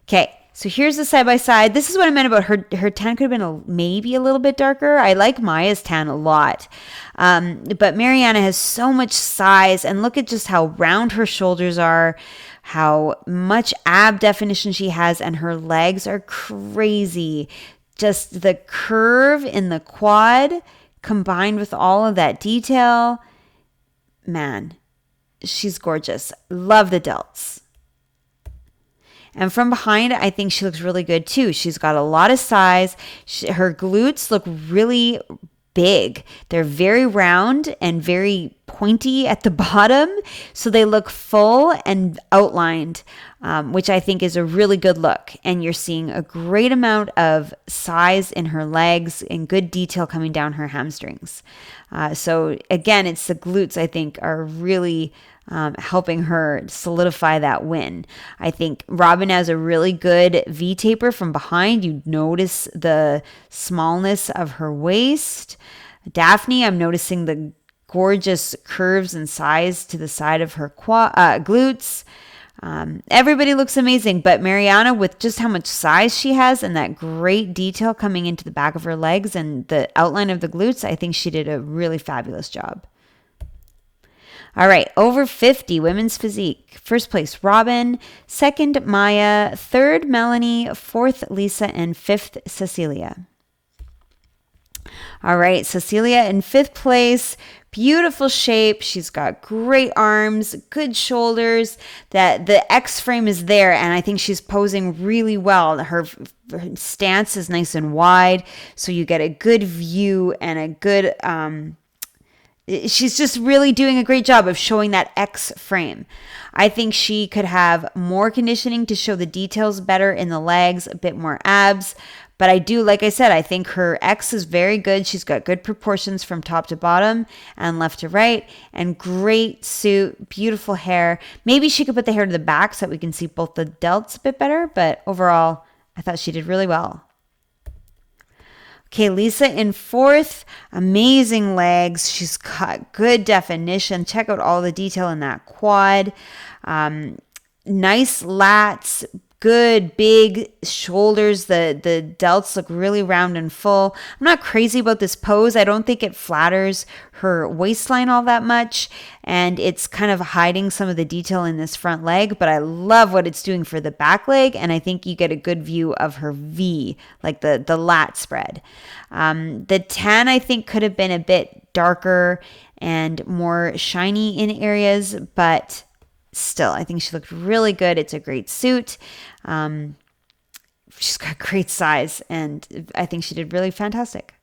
Okay, so here's the side-by-side. This is what I meant about her tan could have been maybe a little bit darker. I like Maya's tan a lot. But Mariana has so much size, and look at just how round her shoulders are, how much ab definition she has, and her legs are crazy. Just the curve in the quad combined with all of that detail. Man, she's gorgeous. Love the delts. And from behind, I think she looks really good too. She's got a lot of size. Her glutes look really big. They're very round and very pointy at the bottom, so they look full and outlined, which I think is a really good look. And you're seeing a great amount of size in her legs and good detail coming down her hamstrings. So again, it's the glutes I think are really helping her solidify that win. I think Robin has a really good V taper from behind. You notice the smallness of her waist. Daphne, I'm noticing the gorgeous curves and size to the side of her glutes. Everybody looks amazing, but Mariana, with just how much size she has and that great detail coming into the back of her legs and the outline of the glutes, I think she did a really fabulous job. All right, over 50, women's physique. First place, Robin. Second, Maya. Third, Melanie. Fourth, Lisa. And fifth, Cecilia. All right, Cecilia in fifth place. Beautiful shape. She's got great arms, good shoulders. That the X frame is there, and I think she's posing really well. Her stance is nice and wide, so you get a good view and a good she's just really doing a great job of showing that X frame. I think she could have more conditioning to show the details better in the legs, a bit more abs. But I do, like I said, I think her X is very good. She's got good proportions from top to bottom and left to right, and great suit, beautiful hair. Maybe she could put the hair to the back so that we can see both the delts a bit better. But overall, I thought she did really well. Okay, Lisa in fourth, amazing legs. She's got good definition. Check out all the detail in that quad. Nice lats, good big shoulders. The delts look really round and full. I'm not crazy about this pose. I don't think it flatters her waistline all that much, and it's kind of hiding some of the detail in this front leg, but I love what it's doing for the back leg, and I think you get a good view of her V, like the lat spread. The tan, I think, could have been a bit darker and more shiny in areas, but still, I think she looked really good. It's a great suit. She's got great size, and I think she did really fantastic.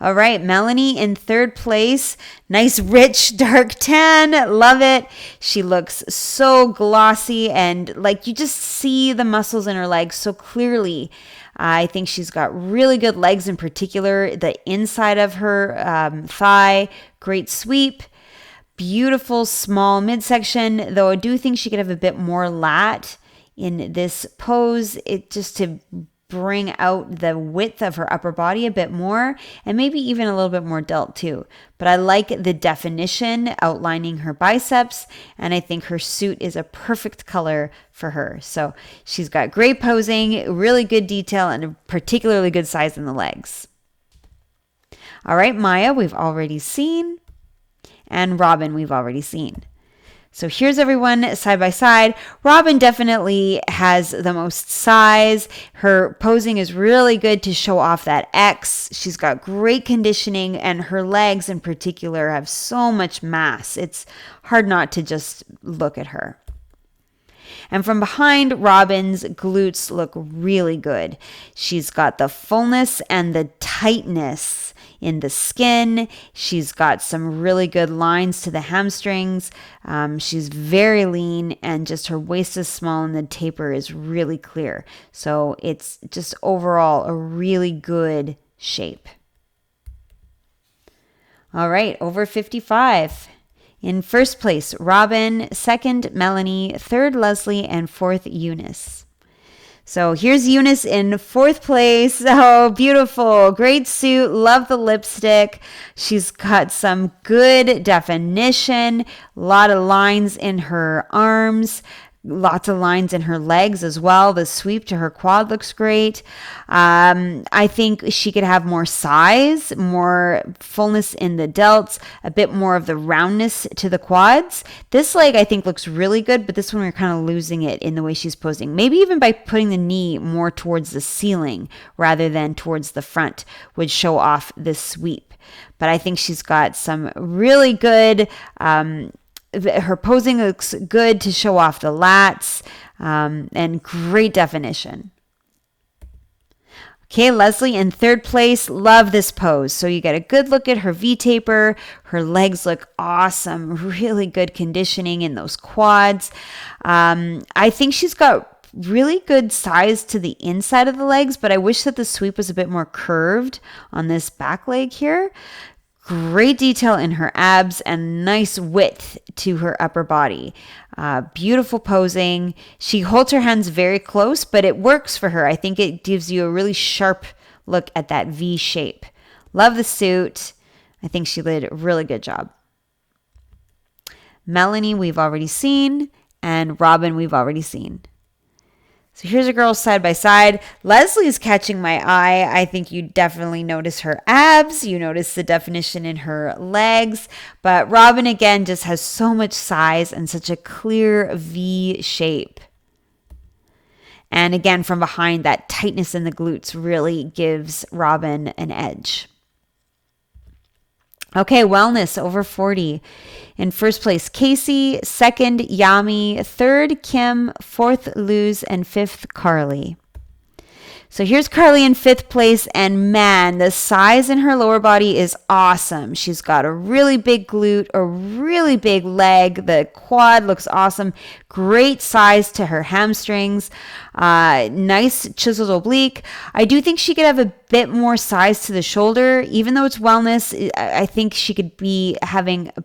All right, Melanie in third place. Nice, rich, dark tan. Love it. She looks so glossy, and like you just see the muscles in her legs so clearly. I think she's got really good legs, in particular the inside of her thigh. Great sweep. Beautiful small midsection, though I do think she could have a bit more lat in this pose, it just to bring out the width of her upper body a bit more, and maybe even a little bit more delt too. But I like the definition outlining her biceps, and I think her suit is a perfect color for her. So she's got great posing, really good detail, and a particularly good size in the legs. All right, Maya, we've already seen. And Robin, we've already seen. So here's everyone side by side. Robin definitely has the most size. Her posing is really good to show off that X. She's got great conditioning, and her legs in particular have so much mass. It's hard not to just look at her. And from behind, Robin's glutes look really good. She's got the fullness and the tightness in the skin. She's got some really good lines to the hamstrings. She's very lean, and just her waist is small and the taper is really clear. So it's just overall a really good shape. All right, over 55. In first place, Robin. Second, Melanie. Third, Leslie. And fourth, Eunice. So here's Eunice in fourth place. Oh, beautiful. Great suit. Love the lipstick. She's got some good definition. A lot of lines in her arms. Lots of lines in her legs as well. The sweep to her quad looks great. I think she could have more size, more fullness in the delts, a bit more of the roundness to the quads. This leg I think looks really good, but this one we're kind of losing it in the way she's posing. Maybe even by putting the knee more towards the ceiling rather than towards the front would show off this sweep. But I think she's got some really good her posing looks good to show off the lats, and great definition. Okay, Leslie in third place. Love this pose. So you get a good look at her V-taper. Her legs look awesome. Really good conditioning in those quads. I think she's got really good size to the inside of the legs, but I wish that the sweep was a bit more curved on this back leg here. Great detail in her abs and nice width to her upper body. Beautiful posing. She holds her hands very close, but it works for her. I think it gives you a really sharp look at that V shape. Love the suit. I think she did a really good job. Melanie, we've already seen, and Robin, we've already seen. So here's a girl side by side. Leslie's catching my eye. I think you definitely notice her abs. You notice the definition in her legs. But Robin, again, just has so much size and such a clear V shape. And again, from behind, that tightness in the glutes really gives Robin an edge. Okay, wellness over 40. In first place, Casey. Second, Yami. Third, Kim. Fourth, Luz. And fifth, Carly. So here's Carly in fifth place, and man, the size in her lower body is awesome. She's got a really big glute, a really big leg. The quad looks awesome. Great size to her hamstrings. Nice chiseled oblique. I do think she could have a bit more size to the shoulder. Even though it's wellness, I think she could be having a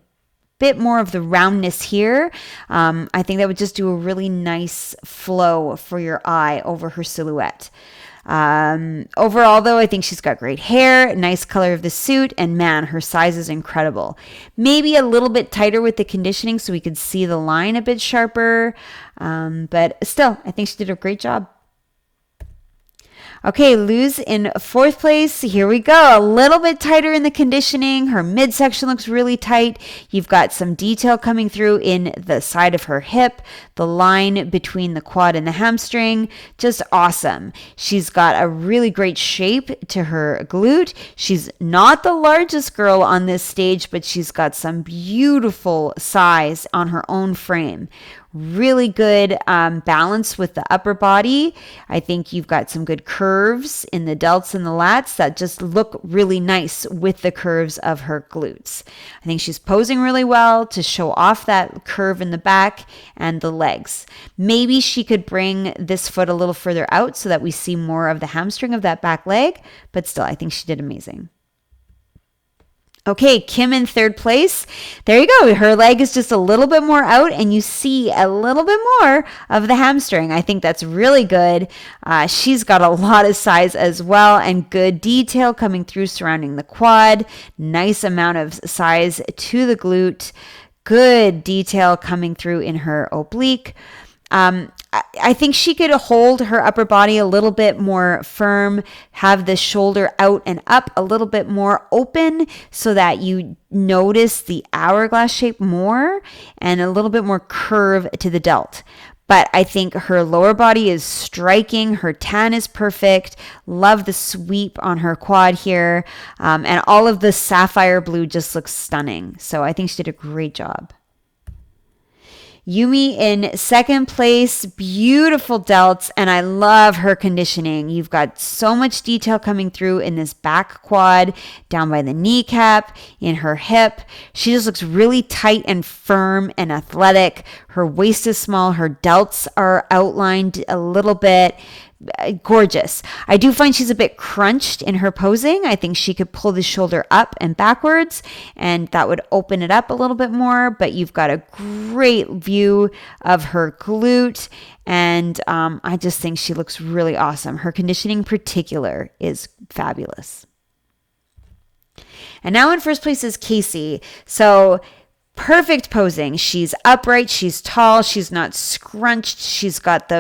bit more of the roundness here. I think that would just do a really nice flow for your eye over her silhouette. Overall, though, I think she's got great hair, nice color of the suit, and man, her size is incredible. Maybe a little bit tighter with the conditioning so we could see the line a bit sharper. But still, I think she did a great job. Okay, Luz in fourth place. Here we go. A little bit tighter in the conditioning. Her midsection looks really tight. You've got some detail coming through in the side of her hip, the line between the quad and the hamstring. Just awesome. She's got a really great shape to her glute. She's not the largest girl on this stage, but she's got some beautiful size on her own frame. Really good balance with the upper body. I think you've got some good curves in the delts and the lats that just look really nice with the curves of her glutes. I think she's posing really well to show off that curve in the back and the legs. Maybe she could bring this foot a little further out so that we see more of the hamstring of that back leg, but still, I think she did amazing. Okay, Kim in third place. There you go. Her leg is just a little bit more out and you see a little bit more of the hamstring. I think that's really good. She's got a lot of size as well and good detail coming through surrounding the quad. Nice amount of size to the glute. Good detail coming through in her oblique. I think she could hold her upper body a little bit more firm, have the shoulder out and up a little bit more open so that you notice the hourglass shape more and a little bit more curve to the delt. But I think her lower body is striking. Her tan is perfect. Love the sweep on her quad here. And all of the sapphire blue just looks stunning. So I think she did a great job. Yumi in second place, beautiful delts, and I love her conditioning. You've got so much detail coming through in this back quad, down by the kneecap, in her hip. She just looks really tight and firm and athletic. Her waist is small. Her delts are outlined a little bit. Gorgeous. I do find she's a bit crunched in her posing. I think she could pull the shoulder up and backwards and that would open it up a little bit more, but you've got a great view of her glute and I just think she looks really awesome. Her conditioning in particular is fabulous. And now in first place is Casey. So perfect posing. She's upright, she's tall, she's not scrunched, she's got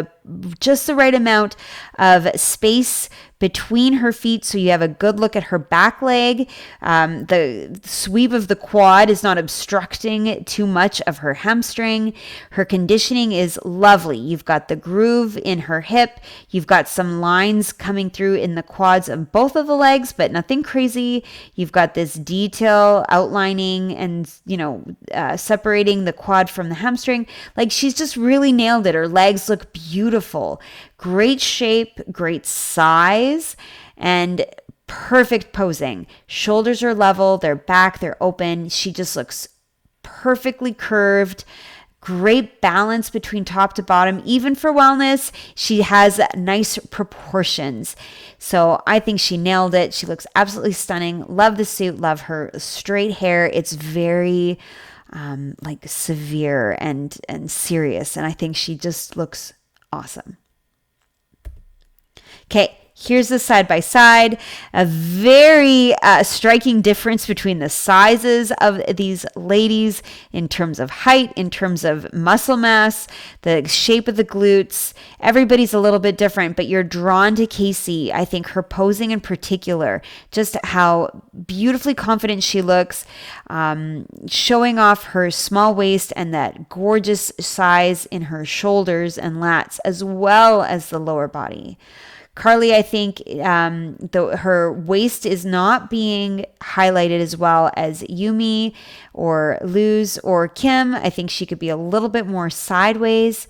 just the right amount of space between her feet so you have a good look at her back leg. The sweep of the quad is not obstructing too much of her hamstring. Her conditioning is lovely. You've got the groove in her hip. You've got some lines coming through in the quads of both of the legs, but nothing crazy. You've got this detail outlining and, separating the quad from the hamstring. Like she's just really nailed it. Her legs look beautiful. Great shape, great size, and perfect posing. Shoulders are level, they're back, they're open. She just looks perfectly curved. Great balance between top to bottom. Even for wellness, she has nice proportions. So I think she nailed it. She looks absolutely stunning. Love the suit. Love her straight hair. It's very like severe and serious. And I think she just looks awesome. Okay. Here's the side by side, a very striking difference between the sizes of these ladies in terms of height, in terms of muscle mass, the shape of the glutes. Everybody's a little bit different, but you're drawn to Casey. I think her posing in particular, just how beautifully confident she looks, showing off her small waist and that gorgeous size in her shoulders and lats, as well as the lower body. Carly, I think her waist is not being highlighted as well as Yumi or Luz or Kim. I think she could be a little bit more sideways.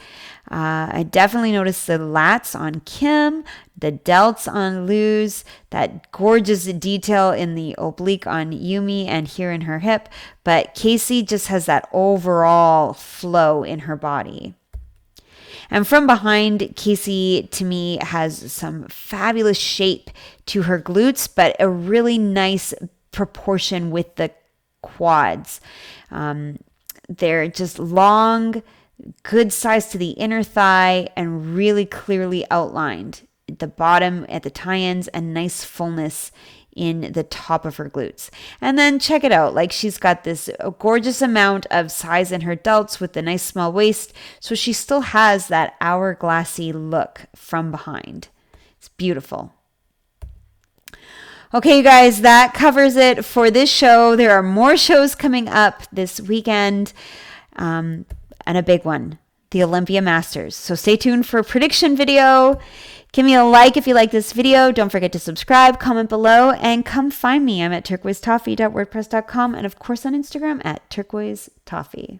I definitely noticed the lats on Kim, the delts on Luz, that gorgeous detail in the oblique on Yumi and here in her hip. But Casey just has that overall flow in her body. And from behind, Casey, to me, has some fabulous shape to her glutes, but a really nice proportion with the quads. They're just long, good size to the inner thigh, and really clearly outlined. At the bottom, at the tie-ins, and nice fullness in the top of her glutes. And then check it out. Like, she's got this gorgeous amount of size in her delts with the nice small waist. So she still has that hourglassy look from behind. It's beautiful. Okay, you guys, that covers it for this show. There are more shows coming up this weekend, and a big one, the Olympia Masters. So stay tuned for a prediction video. Give me a like if you like this video. Don't forget to subscribe, comment below, and come find me. I'm at turquoisetoffee.wordpress.com and, of course, on Instagram at turquoisetoffee.